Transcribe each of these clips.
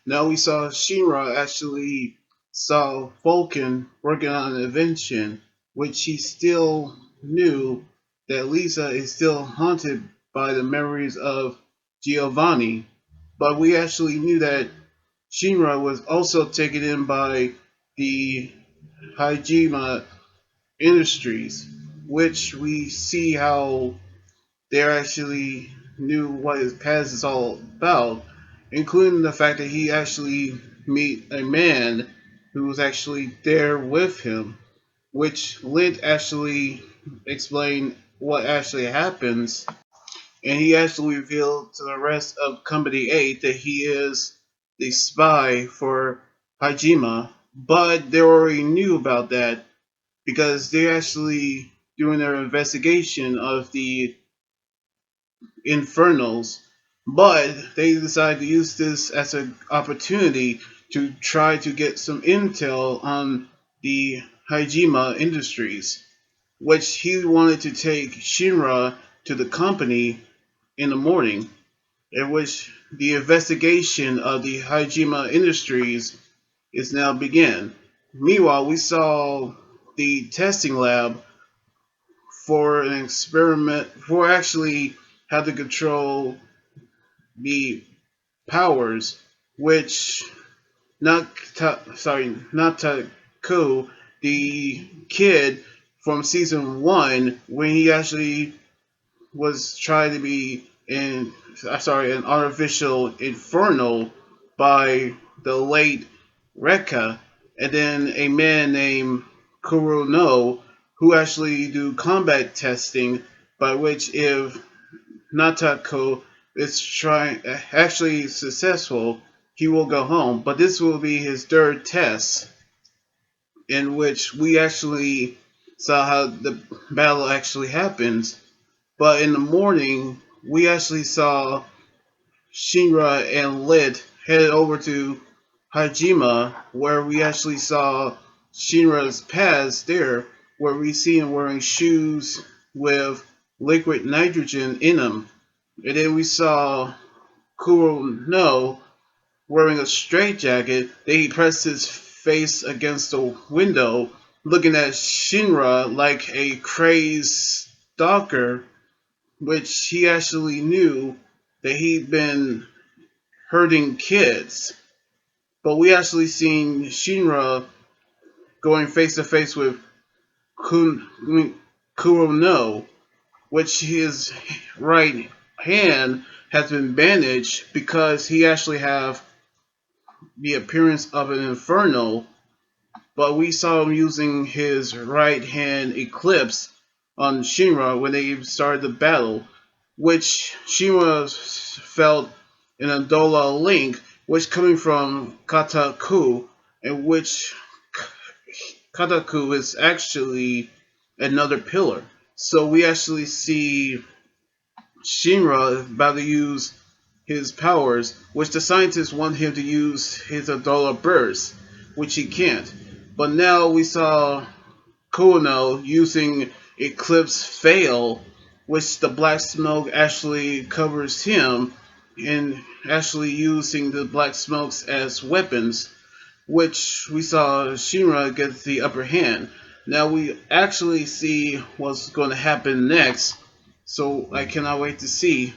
Now we saw Shinra actually saw Vulcan working on an invention, which he still knew that Lisa is still haunted by the memories of Giovanni. But we actually knew that Shinra was also taken in by the Haijima Industries, which we see how they actually knew what his past is all about, including the fact that he actually meet a man who was actually there with him, which Lint actually explained what actually happens, and he actually revealed to the rest of Company 8 that he is the spy for Hajima, but they already knew about that because they're actually doing their investigation of the infernals, but they decided to use this as an opportunity to try to get some intel on the Haijima Industries, which he wanted to take Shinra to the company in the morning, in which the investigation of the Haijima Industries is now began. Meanwhile, we saw the testing lab for an experiment for actually how to control the powers, which not Taku, the kid from season one, when he actually was trying to be an artificial infernal by the late Rekka, and then a man named Kurono who actually do combat testing, by which if Natako is trying actually successful, he will go home. But this will be his third test, in which we actually saw how the battle actually happens. But in the morning, we actually saw Shinra and Lit headed over to Haijima, where we actually saw Shinra's past there, where we see him wearing shoes with liquid nitrogen in them. And then we saw Kurono wearing a straitjacket. Then he pressed his face against the window, looking at Shinra like a crazed stalker, which he actually knew that he'd been hurting kids. But we actually seen Shinra going face to face with Kurono, which his right hand has been bandaged because he actually have the appearance of an infernal, but we saw him using his right hand eclipse on Shinra when they started the battle, which Shinra felt an Adola link, which coming from Kataku, and which Kataku is actually another pillar. So we actually see Shinra about to use his powers, which the scientists want him to use his Adola burst, which he can't. But now we saw Kuno using Eclipse Fail, which the black smoke actually covers him, and actually using the black smokes as weapons, which we saw Shinra get the upper hand. Now we actually see what's going to happen next, so I cannot wait to see.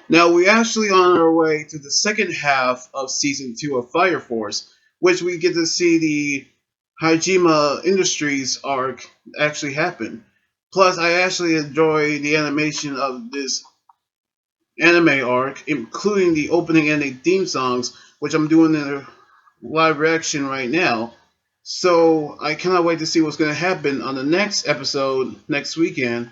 Now we're actually on our way to the second half of season 2 of Fire Force, which we get to see the Haijima Industries arc actually happen. Plus, I actually enjoy the animation of this anime arc, including the opening and the theme songs, which I'm doing in a live reaction right now. So I cannot wait to see what's going to happen on the next episode next weekend.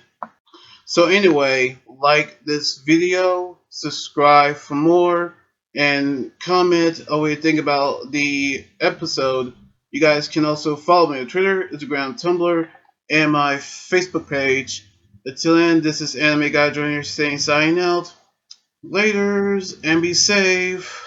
So anyway, like this video, subscribe for more, and comment what you think about the episode. You guys can also follow me on Twitter, Instagram, Tumblr, and my Facebook page. Until then, this is Anime Guy Jr. saying signing out. Laters, and be safe.